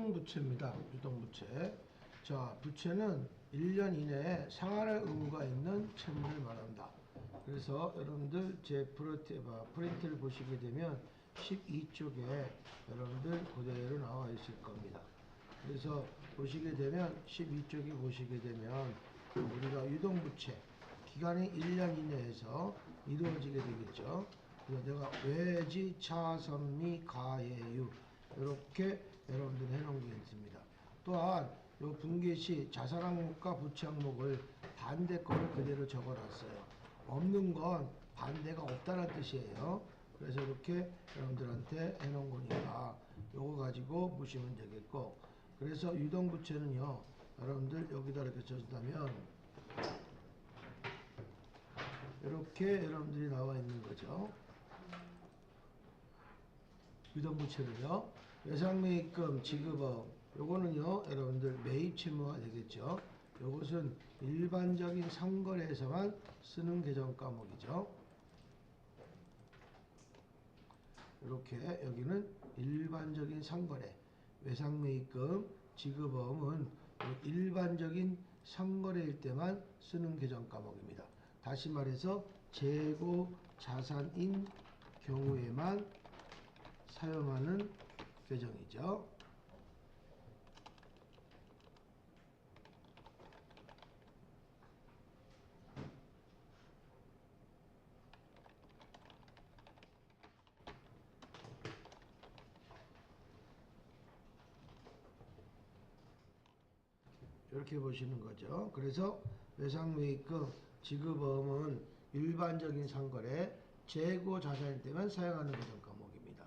유동부채입니다. 유동부채. 자, 부채는 1년 이내에 상환할 의무가 있는 채무를 말한다. 그래서 여러분들 제 프린트를 보시게 되면 12쪽에 여러분들 그대로 나와 있을 겁니다. 그래서 보시게 되면 12쪽에 보시게 되면 우리가 유동부채 기간이 1년 이내에서 이루어지게 되겠죠. 그래서 내가 외지 차선미 가해유 이렇게 여러분들 해놓은 게 있습니다. 또한 요 분계시 자산항목과 부채 항목을 반대 거를 그대로 적어놨어요. 없는 건 반대가 없다는 뜻이에요. 그래서 이렇게 여러분들한테 해놓은 거니까 요거 가지고 보시면 되겠고, 그래서 유동부채는요 여러분들 여기다 이렇게 써준다면 이렇게 여러분들이 나와 있는 거죠. 유동부채는요 외상매입금 지급업 요거는요 여러분들 매입 채무가 되겠죠. 요것은 일반적인 상거래에서만 쓰는 계정 과목이죠. 이렇게 여기는 일반적인 상거래 외상매입금 지급업은 일반적인 상거래일 때만 쓰는 계정 과목입니다. 다시 말해서 재고 자산인 경우에만 사용하는 계정이죠. 이렇게 보시는 거죠. 그래서 외상매입금 지급업은 일반적인 상거래 재고 자산일 때만 사용하는 계정 과목입니다.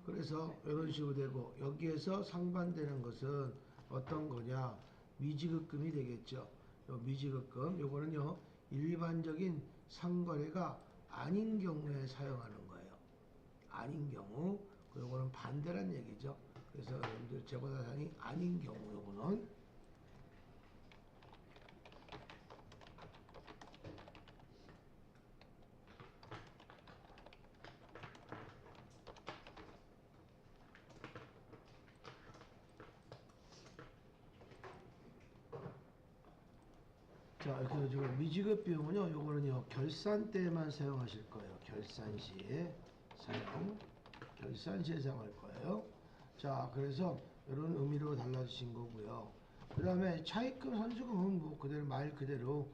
그래서 이런 식으로 되고, 여기에서 상반되는 것은 어떤 거냐, 미지급금이 되겠죠. 요 미지급금 요거는요 일반적인 상거래가 아닌 경우에 사용하는 거예요. 아닌 경우 요거는 반대란 얘기죠. 그래서 여러분들 재고자산이 아닌 경우 요거는 자, 이렇게 지금 미지급 비용은요, 요거는요, 결산 때만 사용하실 거예요. 결산 시에 사용. 결산 시에 사용할 거예요. 자, 그래서 이런 의미로 달라주신 거고요. 그 다음에 차입금, 선수금은 뭐 그대로, 말 그대로,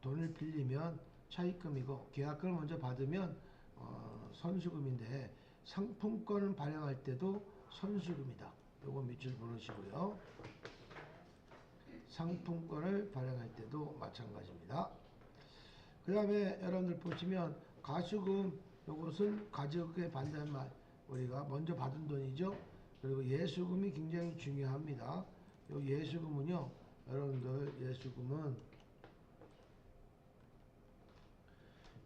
돈을 빌리면 차입금이고, 계약금을 먼저 받으면, 선수금인데, 상품권을 발행할 때도 선수금이다. 요거 밑줄 보내시고요. 상품권을 발행할 때도 마찬가지입니다. 그 다음에 여러분들 보시면 가수금, 요것은 가져게 받는 말, 우리가 먼저 받은 돈이죠. 그리고 예수금이 굉장히 중요합니다. 요 예수금은요 여러분들 예수금은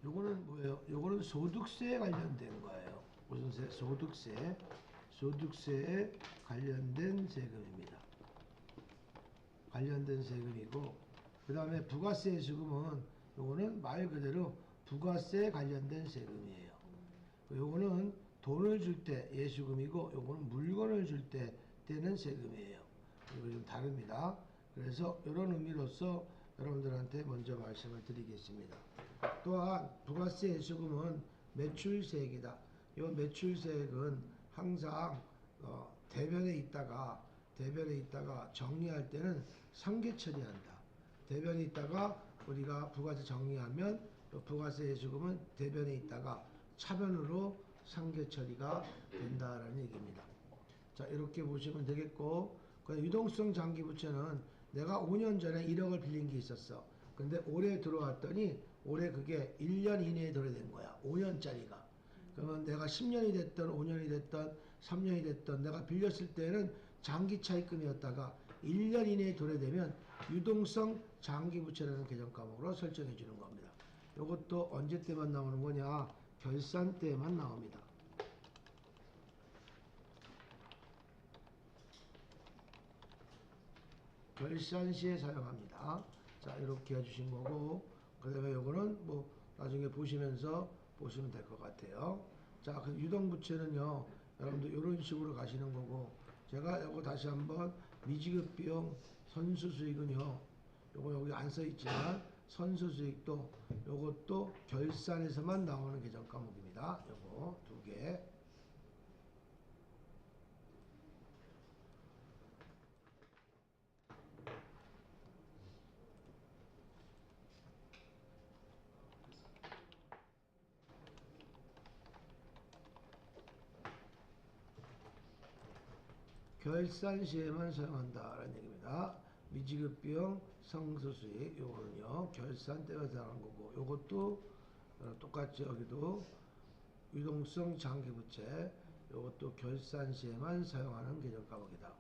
요거는 뭐예요? 요거는 소득세에 관련된 거예요. 무슨 세? 소득세. 소득세에 관련된 세금입니다. 관련된 세금이고, 그 다음에 부가세 예수금은 요거는 말 그대로 부가세에 관련된 세금이에요. 요거는 돈을 줄 때 예수금이고, 요거는 물건을 줄 때 떼는 세금이에요. 이거 좀 다릅니다. 그래서 이런 의미로서 여러분들한테 먼저 말씀을 드리겠습니다. 또한 부가세 예수금은 매출세액이다. 이 매출세액은 항상 대변에 있다가 정리할 때는 상계 처리한다. 대변에 있다가 우리가 부가세 정리하면 부가세 예수금은 대변에 있다가 차변으로 상계 처리가 된다라는 얘기입니다. 자, 이렇게 보시면 되겠고, 유동성 장기부채는 내가 5년 전에 1억을 빌린 게 있었어. 근데 올해 들어왔더니 올해 그게 1년 이내에 도래된 거야. 5년짜리가. 그러면 내가 10년이 됐던 5년이 됐던 3년이 됐던 내가 빌렸을 때는 장기 차입금이었다가 1년 이내에 도래되면 유동성 장기부채라는 계정 과목으로 설정해 주는 겁니다. 이것도 언제 때만 나오는 거냐? 결산 때만 나옵니다. 결산 시에 사용합니다. 자, 이렇게 해주신 거고, 그 다음에 요거는 뭐 나중에 보시면서 보시면 될 것 같아요. 자, 그 유동부채는요 여러분들 이런 식으로 가시는 거고, 제가 요거 다시 한번 미지급 비용 선수 수익은요. 요거 여기 안 써 있지만 선수 수익도 요것도 결산에서만 나오는 계정 과목입니다. 요거 두 개. 결산 시에만 사용한다라는 얘기입니다. 미지급 비용 성수 수익 요거는요 결산 때가 사용한 거고 요것도 똑같이 여기도 유동성 장기 부채 요것도 결산 시에만 사용하는 계정 과목이다.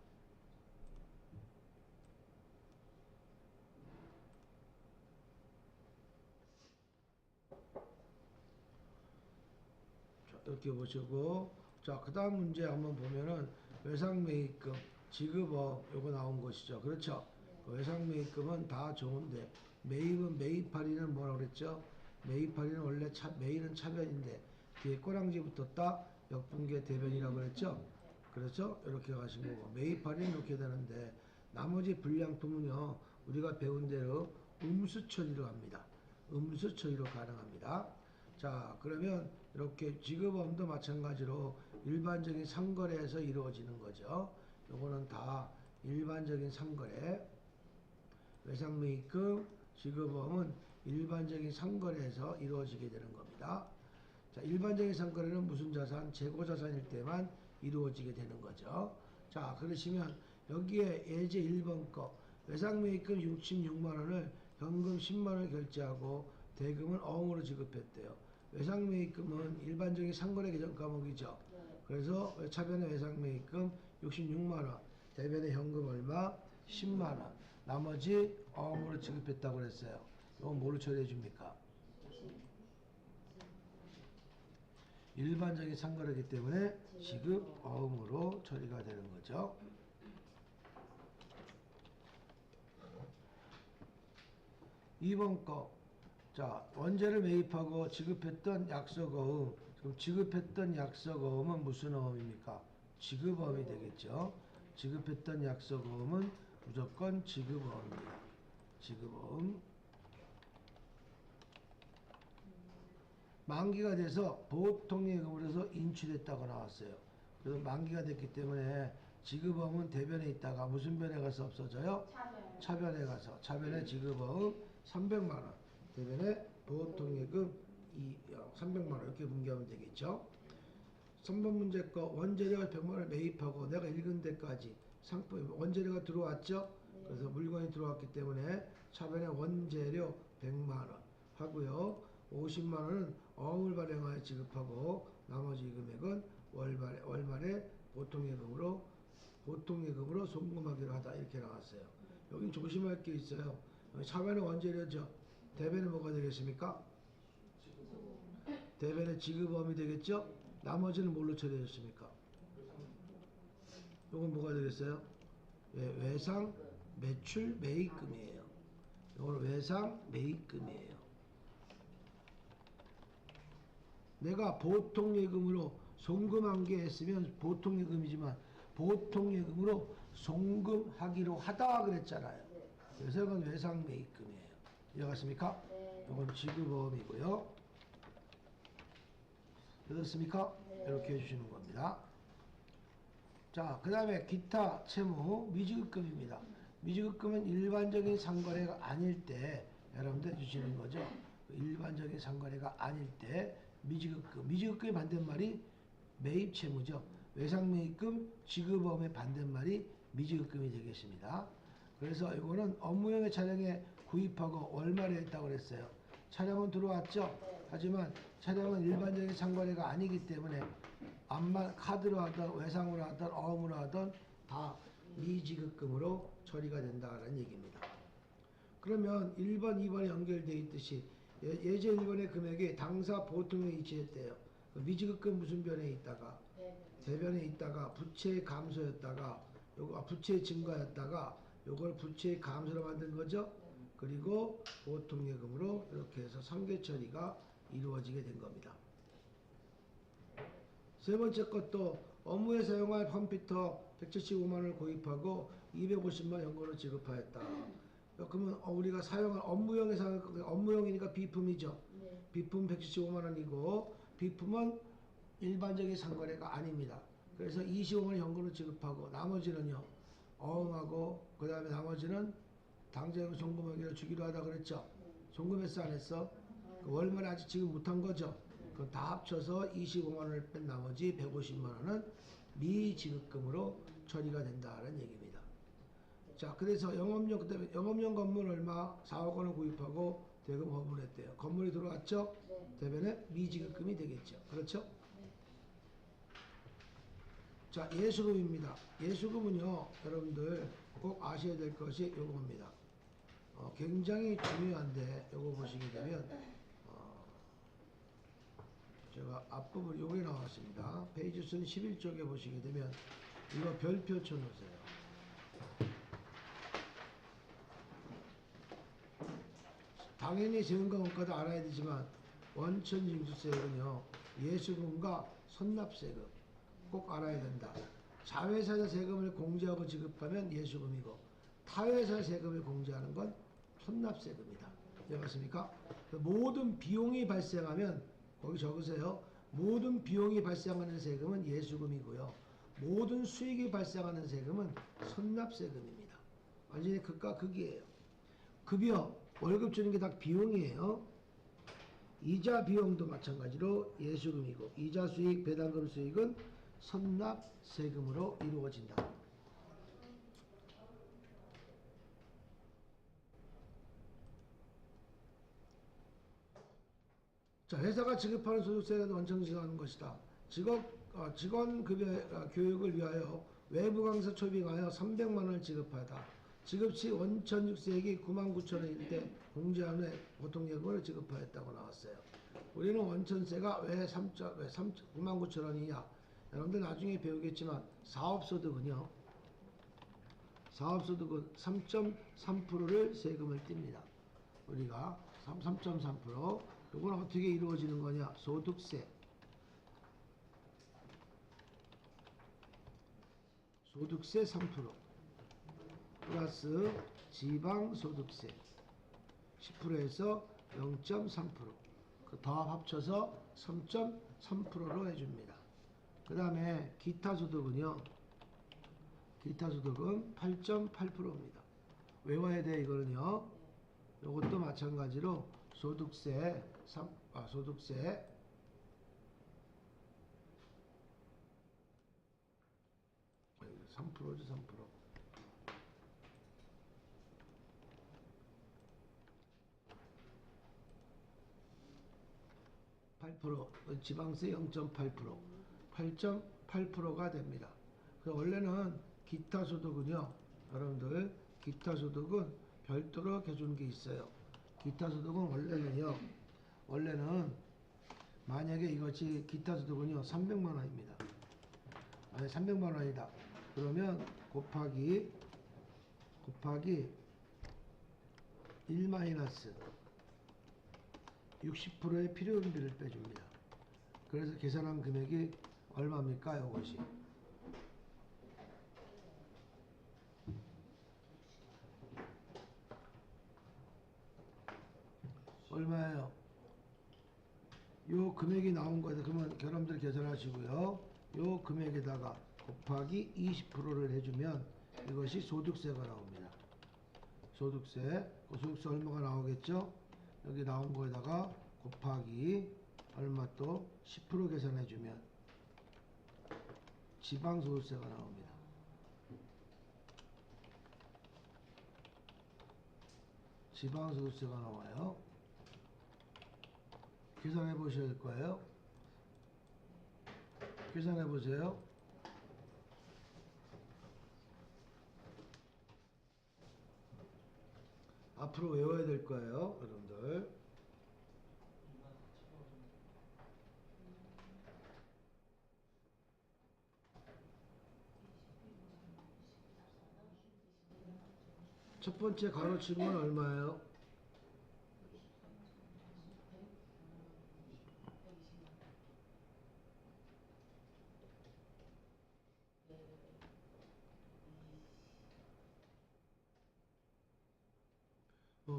자, 이렇게 보시고 자 그다음 문제 한번 보면은 외상매입금 지급업 요거 나온 것이죠. 그렇죠? 그 외상매입금은 다 좋은데 매입은 매입할인은 뭐라고 그랬죠? 매입할인은 원래 매입은 차변인데 뒤에 꼬랑지 붙었다 역분계 대변이라고 그랬죠? 그렇죠? 이렇게 가신 거고 매입할인 이렇게 되는데 나머지 불량품은요 우리가 배운 대로 음수 처리로 합니다. 음수 처리로 가능합니다. 자 그러면 이렇게 지급업도 마찬가지로 일반적인 상거래에서 이루어지는 거죠. 요거는 다 일반적인 상거래. 외상매입금, 지급업은 일반적인 상거래에서 이루어지게 되는 겁니다. 자, 일반적인 상거래는 무슨 자산? 재고자산일 때만 이루어지게 되는 거죠. 자, 그러시면 여기에 예제 1번 거 외상매입금 66만 원을 현금 10만 원을 결제하고 대금은 어음으로 지급했대요. 외상매입금은 일반적인 상거래 계정 과목이죠. 그래서 차변의 외상매입금 66만 원, 대변의 현금 얼마? 10만 원. 나머지 어음으로 지급했다고 그랬어요. 이건 뭐로 처리해 줍니까? 일반적인 상거래이기 때문에 지급 어음으로 처리가 되는 거죠. 이번 거. 자, 원재를 매입하고 지급했던 약속어음. 그럼 지급했던 약속어음은 무슨 어음입니까? 지급어음이 되겠죠. 지급했던 약속어음은 무조건 지급어음입니다. 지급어음. 만기가 돼서 보통예금으로서 인출했다고 나왔어요. 그래서 만기가 됐기 때문에 지급어음은 대변에 있다가 무슨 변에 가서 없어져요? 차변에 가서 차변에 지급어음 300만 원, 대변에 보통예금 300만 원 이렇게 분기하면 되겠죠. 3번 문제 거 원재료가 100만 원을 매입하고 내가 읽은 데까지 상품 원재료가 들어왔죠. 그래서 물건이 들어왔기 때문에 차변에 원재료 100만 원 하고요. 50만 원은 어음을 발행하여 지급하고 나머지 금액은 월말에 보통예금으로 송금하기로 하다 이렇게 나왔어요. 여기 조심할 게 있어요. 차변에 원재료죠. 대변에 뭐가 되겠습니까? 대변에 지급어음이 되겠죠. 나머지는 뭘로 처리해줬습니까? 이건 뭐가 되겠어요? 외상 매출 매입금이에요. 이건 외상 매입금이에요. 내가 보통예금으로 송금한 게 있으면 보통예금이지만 보통예금으로 송금하기로 하다 그랬잖아요. 그래서 이건 외상 매입금이에요. 이해갔습니까? 이건 지급어음이고요. 되었습니까? 이렇게 해주시는 겁니다. 자, 그 다음에 기타 채무 미지급금입니다. 미지급금은 일반적인 상거래가 아닐 때 여러분들 주시는 거죠. 일반적인 상거래가 아닐 때 미지급금. 미지급금의 반대말이 매입채무죠. 외상매입금, 지급어음의 반대말이 미지급금이 되겠습니다. 그래서 이거는 업무용의 차량에 구입하고 월말에 했다고 그랬어요. 차량은 들어왔죠. 하지만 차량은 일반적인 상거래가 아니기 때문에 카드로 하든 외상으로 하든 어음으로 하든 다 미지급금으로 처리가 된다는 얘기입니다. 그러면 1번, 2번에 연결되어 있듯이 예제 1번의 금액이 당사 보통에 위치했대요. 미지급금 무슨 변에 있다가 대변에 있다가 부채의 감소였다가 요거 부채의 증가였다가 요걸 부채의 감소로 만든 거죠. 그리고 보통예금으로 이렇게 해서 상계 처리가 이루어지게 된 겁니다. 세 번째 것도 업무에 사용할 컴퓨터 175만 원을 구입하고 250만 연금으로 지급하였다. 그러면 우리가 사용할 업무용이니까 비품이죠. 네. 비품 175만 원이고 비품은 일반적인 상거래가 아닙니다. 그래서 25만 원 현금으로 지급하고 나머지는요. 어흥하고 그 다음에 나머지는 당장 송금하기로 주기로 하다 그랬죠. 송금했어 안 했어? 그 월말에 아직 지금 못한 거죠. 그럼 다 합쳐서 25만 원을 뺀 나머지 150만 원은 미지급금으로 처리가 된다는 얘기입니다. 자, 그래서 영업용 그다음에 영업용 건물 얼마 4억 원을 구입하고 대금 허물했대요. 건물이 들어왔죠? 네. 되면은 미지급금이 되겠죠. 그렇죠? 네. 자, 예수금입니다. 예수금은요, 여러분들 꼭 아셔야 될 것이 요겁니다. 굉장히 중요한데 요거 보시게 되면 제가 앞부분 요게 나왔습니다. 페이지 순 11쪽에 보시게 되면 이거 별표 쳐놓으세요. 당연히 세금과 원가도 알아야 되지만 원천징수세액은요 예수금과 선납세금 꼭 알아야 된다. 자회사에서 세금을 공제하고 지급하면 예수금이고 타회사 세금을 공제하는 건 선납세금이다. 네, 맞습니까? 모든 비용이 발생하면 거기 적으세요. 모든 비용이 발생하는 세금은 예수금이고요. 모든 수익이 발생하는 세금은 선납세금입니다. 완전히 극과 극이에요. 급여, 월급 주는 게 다 비용이에요. 이자 비용도 마찬가지로 예수금이고 이자 수익, 배당금 수익은 선납세금으로 이루어진다. 자, 회사가 지급하는 소득세는 원천징수하는 것이다. 직원 급여 교육을 위하여 외부 강사 초빙하여 300만 원을 지급하다. 지급 시 원천징수세액이 9만 9천 원일 때 공제한 후에 보통예금을 지급하였다고 나왔어요. 우리는 원천세가 왜 9만 9천 원이냐? 여러분들 나중에 배우겠지만 사업소득은 3.3%를 세금을 띱니다. 우리가 3.3%. 이건 어떻게 이루어지는 거냐? 소득세 3% 플러스 지방소득세 10%에서 0.3%. 그 다 합쳐서 3.3%로 해줍니다. 그 다음에 기타소득은 8.8%입니다. 외워야 돼 이거는요. 이것도 마찬가지로 소득세 3%지 3%. 8%, 지방세 0.8%, 8.8%가 됩니다. 그래서 원래는 기타소득은요, 여러분들 기타소득은 별도로 해주는 게 있어요. 기타소득은 원래는 만약에 이것이 기타소득은요 300만 원입니다. 아니 300만 원이다. 그러면 곱하기 1 마이너스 60%의 필요금비를 빼줍니다. 그래서 계산한 금액이 얼마입니까? 이것이 얼마예요? 요 금액이 나온 거예요. 그러면 여러분들 계산하시고요. 요 금액에다가 곱하기 20%를 해주면 이것이 소득세가 나옵니다. 소득세 얼마가 나오겠죠? 여기 나온 거에다가 곱하기 얼마 또 10% 계산해주면 지방소득세가 나옵니다. 지방소득세가 나와요. 계산해 보셔야 될 거예요. 계산해 보세요. 앞으로 외워야 될 거예요, 여러분들. 첫 번째 가로치고는 얼마예요?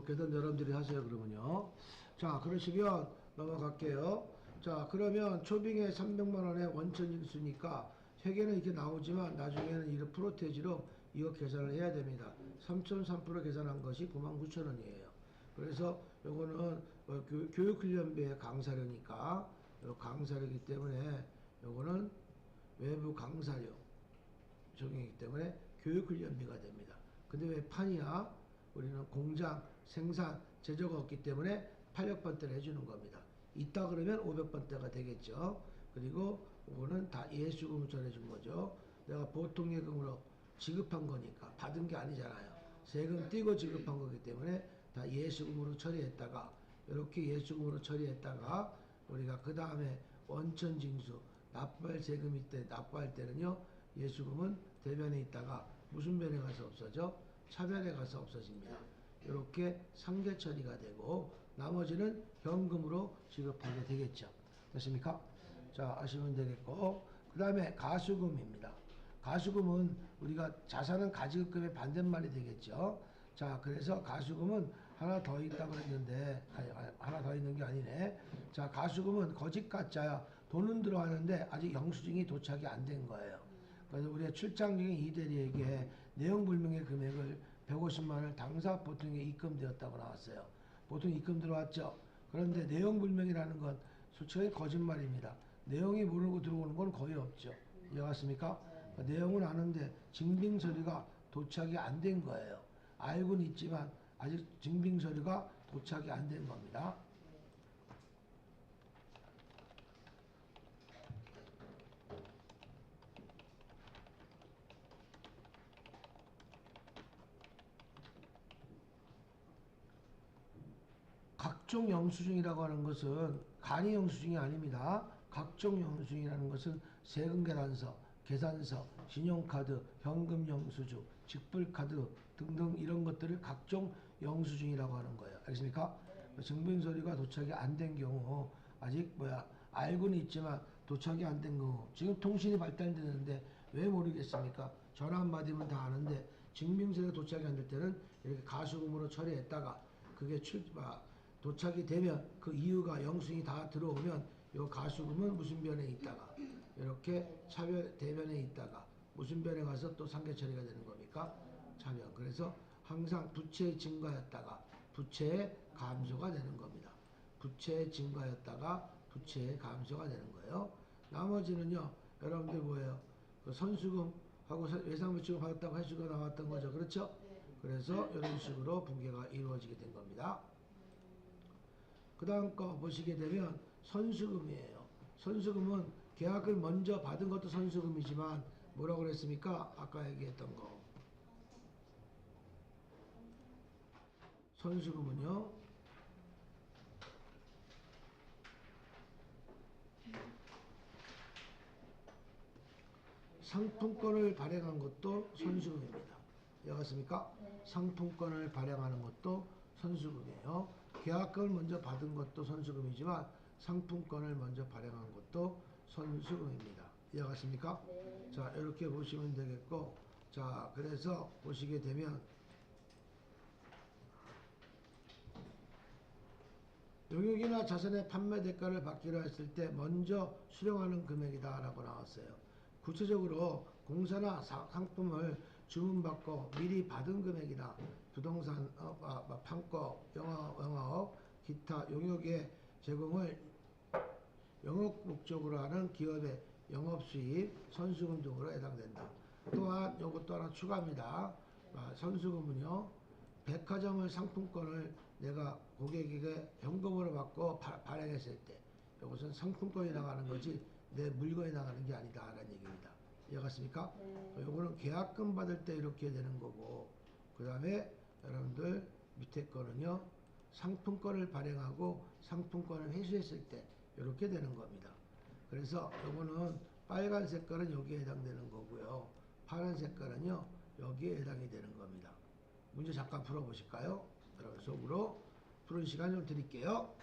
계산 여러분들이 하세요, 그러면요. 자, 그러시면 넘어갈게요. 자, 그러면 초빙에 300만 원의 원천 징수니까 회계는 이렇게 나오지만 나중에는 이런 프로테지로 이거 계산을 해야 됩니다. 3.3% 계산한 것이 99,000원이에요. 그래서 요거는 교육훈련비의 강사료니까 요 강사료이기 때문에 요거는 외부 강사료 적용이기 때문에 교육훈련비가 됩니다. 근데 왜 판이야? 우리는 공장, 생산, 제조가 없기 때문에 800번대를 해주는 겁니다. 있다 그러면 500번대가 되겠죠. 그리고 이거는 다 예수금을 전해준 거죠. 내가 보통 예금으로 지급한 거니까 받은 게 아니잖아요. 세금 떼고 지급한 거기 때문에 다 예수금으로 처리했다가 이렇게 예수금으로 처리했다가 우리가 그 다음에 원천징수 납부할 세금이 때 납부할 때는요 예수금은 대변에 있다가 무슨 변에 가서 없어져? 차변에 가서 없어집니다. 이렇게 상계 처리가 되고 나머지는 현금으로 지급하게 되겠죠. 됐습니까? 자, 아시면 되겠고 그 다음에 가수금입니다. 가수금은 우리가 자산은 가지급금의 반대말이 되겠죠. 자, 그래서 가수금은 하나 더 있다고 했는데 하나 더 있는 게 아니네. 자, 가수금은 거짓 가짜야. 돈은 들어가는데 아직 영수증이 도착이 안 된 거예요. 그래서 우리가 출장 중에 이대리에게 내용 불명의 금액을 150만 원을 당사 보통에 입금되었다고 나왔어요. 보통 입금 들어왔죠. 그런데 내용 불명이라는 건 솔직히 거짓말입니다. 내용이 모르고 들어오는 건 거의 없죠. 이해갔습니까? 내용은 아는데 증빙 서류가 도착이 안 된 거예요. 알고는 있지만 아직 증빙 서류가 도착이 안 된 겁니다. 각종 영수증이라고 하는 것은 간이 영수증이 아닙니다. 각종 영수증이라는 것은 세금계산서, 계산서, 신용카드, 현금 영수증, 직불카드 등등 이런 것들을 각종 영수증이라고 하는 거예요. 알겠습니까? 증빙서류가 도착이 안 된 경우 아직 알고는 있지만 도착이 안 된 경우 지금 통신이 발달되는데 왜 모르겠습니까? 전화 한마디면 다 아는데 증빙서류가 도착이 안 될 때는 이렇게 가수금으로 처리했다가 그게 도착이 되면 그 이유가 영수증이 다 들어오면 이 가수금은 무슨 변에 있다가 이렇게 차변 대변에 있다가 무슨 변에 가서 또 상계 처리가 되는 겁니까? 차변. 그래서 항상 부채의 증가였다가 부채의 감소가 되는 겁니다. 부채의 증가였다가 부채의 감소가 되는 거예요. 나머지는요, 여러분들 뭐예요? 그 선수금하고 외상부채금 받았다고 해수가 나왔던 거죠. 그렇죠? 그래서 이런 식으로 분계가 이루어지게 된 겁니다. 그 다음 거 보시게 되면 선수금이에요. 선수금은 계약을 먼저 받은 것도 선수금이지만 뭐라고 그랬습니까? 아까 얘기했던 거. 선수금은요. 상품권을 발행한 것도 선수금입니다. 이해갔습니까? 상품권을 발행하는 것도 선수금이에요. 계약금을 먼저 받은 것도 선수금이지만 상품권을 먼저 발행한 것도 선수금입니다. 이해갔습니까? 네. 자, 이렇게 보시면 되겠고, 자, 그래서 보시게 되면 용역이나 자산의 판매 대가를 받기로 했을 때 먼저 수령하는 금액이다 라고 나왔어요. 구체적으로 공사나 상품을 주문받고 미리 받은 금액이나 부동산 판권, 영화업, 기타 용역의 제공을 영업 목적으로 하는 기업의 영업수입, 선수금 등으로 해당된다. 또한 이것도 하나 추가합니다. 선수금은요, 백화점을 상품권을 내가 고객에게 현금으로 받고 발행했을 때 이것은 상품권이 나가는 거지 내 물건이 나가는 게 아니다 라는 얘기입니다. 이해갔습니까? 네. 이거는 계약금 받을 때 이렇게 되는 거고 그 다음에 여러분들 밑에 거는요 상품권을 발행하고 상품권을 회수했을 때 이렇게 되는 겁니다. 그래서 이거는 빨간 색깔은 여기에 해당되는 거고요. 파란 색깔은요 여기에 해당이 되는 겁니다. 문제 잠깐 풀어보실까요? 여러분 속으로 푸는 시간 좀 드릴게요.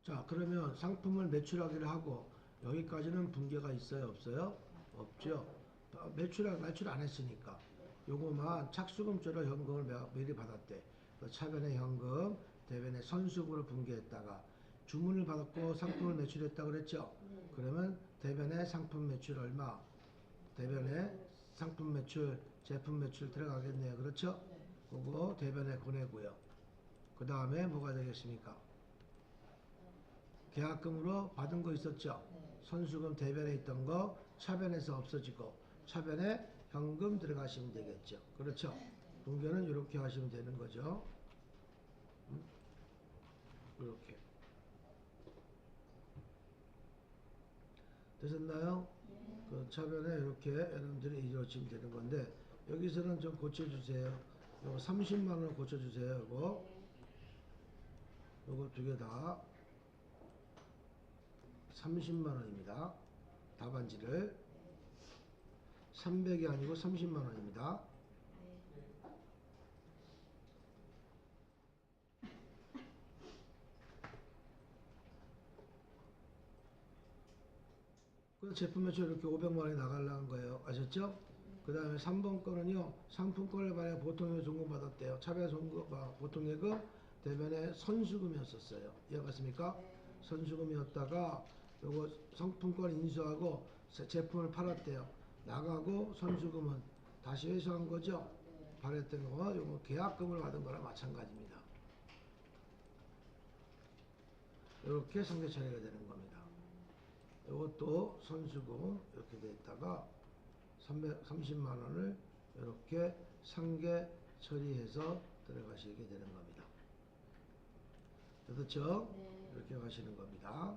자, 그러면 상품을 매출하기를 하고 여기까지는 분계가 있어요, 없어요? 없죠. 매출 안 했으니까 요거만 착수금조로 현금을 미리 받았대. 그 차변의 현금, 대변의 선수금으로 분계했다가 주문을 받았고 상품을 매출했다 그랬죠. 그러면 대변의 상품 매출 얼마? 대변의 상품 매출, 제품 매출 들어가겠네요. 그렇죠? 그거 대변에 보내고요. 그 다음에 뭐가 되겠습니까? 계약금으로 받은 거 있었죠? 선수금 대변에 있던 거 차변에서 없어지고 차변에 현금 들어가시면 되겠죠. 그렇죠? 분계는 이렇게 하시면 되는 거죠. 이렇게. 되셨나요? 그 차변에 이렇게 여러분들이 이루어지면 되는 건데 여기서는 좀 고쳐주세요. 요거 30만 원을 고쳐주세요. 요거 두 개 다 30만 원입니다. 답안지를 300이 아니고 30만 원입니다. 그 제품 매출 이렇게 500만 원이 나가려는 거예요. 아셨죠? 그 다음에 3번 거는요. 상품권을 반해 보통예금 송금받았대요. 차별 송금, 보통예금 대변에 선수금이었었어요. 이해갔습니까? 선수금이었다가 요거 상품권 인수하고 제품을 팔았대요. 나가고 선수금은 다시 회수한 거죠. 발했던 거 요거 계약금을 받은 거랑 마찬가지입니다. 이렇게 상계 처리가 되는 겁니다. 이것도 선수금 이렇게 돼 있다가 330만 원을 이렇게 상계 처리해서 들어가시게 되는 겁니다. 그렇죠? 네. 이렇게 가시는 겁니다.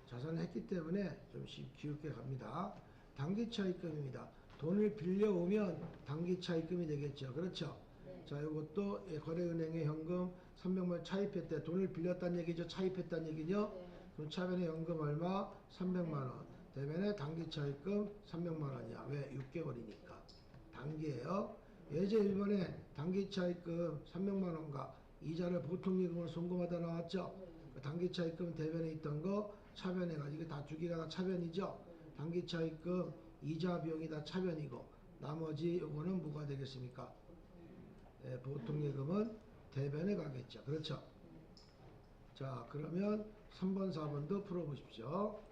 자산을 했기 때문에 좀 기울게 갑니다. 단기 차입금입니다. 돈을 빌려오면 단기 차입금이 되겠죠. 그렇죠? 네. 자, 이것도 거래은행에 현금 300만 차입했대. 돈을 빌렸다는 얘기죠. 차입했다는 얘기죠. 네. 그럼 차변에 현금 얼마? 300만 원. 대변에 단기 차입금 300만 원이야. 왜? 6개월이니까. 단기예요. 예제 1번에 단기 차입금 300만 원과 이자를 보통예금으로 송금하다 나왔죠. 그 단기 차입금 대변에 있던 거 차변에 가지고 다 두 개가 다 차변이죠. 단기 차입금 이자 비용이 다 차변이고 나머지 요거는 뭐가 되겠습니까? 네, 보통예금은 대변에 가겠죠. 그렇죠? 자, 그러면 3번, 4번도 풀어보십시오.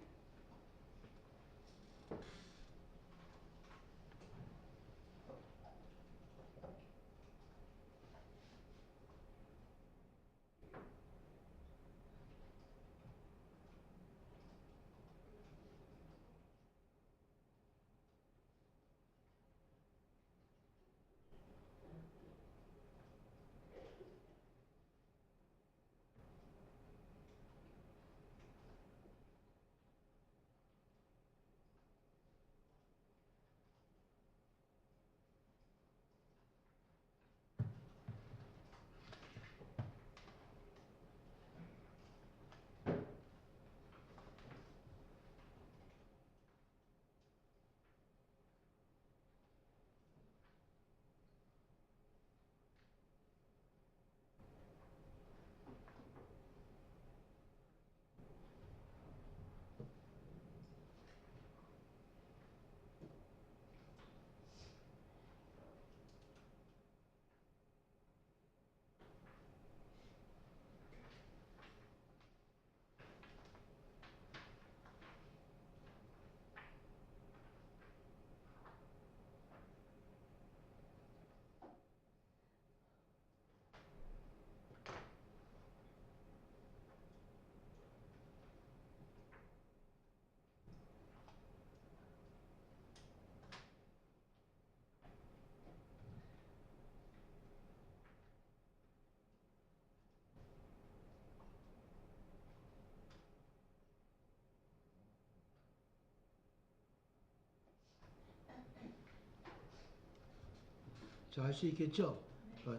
자, 할 수 있겠죠?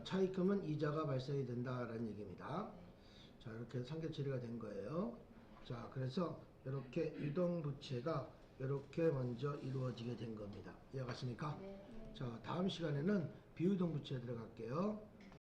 차입금은 이자가 발생이 된다라는 얘기입니다. 자, 이렇게 상계 처리가 된 거예요. 자, 그래서 이렇게 유동부채가 이렇게 먼저 이루어지게 된 겁니다. 이해갔습니까? 네. 자, 다음 시간에는 비유동부채 들어갈게요.